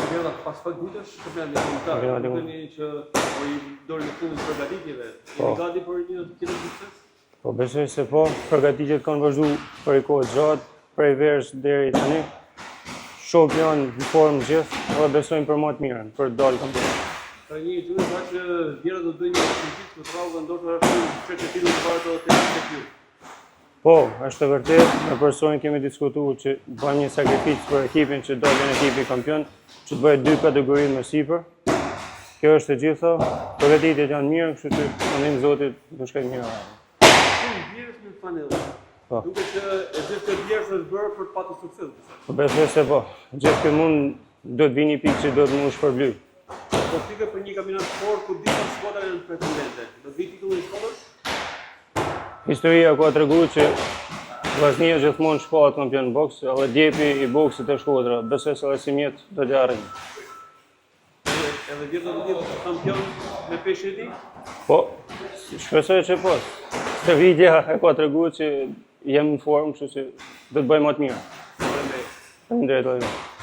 Vjera, pas pak ditësh, kampionati kombëtar. Kemi që i dorë në fundit përgatitjeve. Jeni gati për një tjetër sukses? Po besoj se po, përgatitjet kanë vazhdu për kohë gjatë, prej verës deri tani. Shok janë në formë gjithë, dhe besojmë për më të mirën, për të dalë kampionat. Pra një të tha që Vjera do të bëjë një aktivitet për të rrallë ndoshta është që titullin e parë do të tek ju. Po, është e vërtet, me personin kemi diskutuar që bëjmë një sakrificë për ekipin që do vjen ekipi kampion, që të bëhet 2 kategori më sipër. Kjo është e gjitha, përgatitjet janë mirë, kështu që mendim Zotit do shkojë mirë. Vjerës në panellë. Po. Duket që e gjithë këtë vjerës është bërë për të patur sukses. Po besoj se po. Gjithë këtë mund do të vi një pikë që do të më shpërblyj. Po pikë për një kampionat sport ku disa skuadra janë pretendente. Do të vi titulli i shkollës? Historia ka treguar që Vllaznia gjithmonë shkohet kampion boks, edhe djepi i boksit të Shkodra. Besoj se edhe si mjet do të arrijë. Edhe Vjera do të jetë kampion me peshë e tij? Po, shpresoj që po. Këtë vidja e ka treguar që jam në formë, kështu që do të bëj më të mirë. Faleminderit. Faleminderit.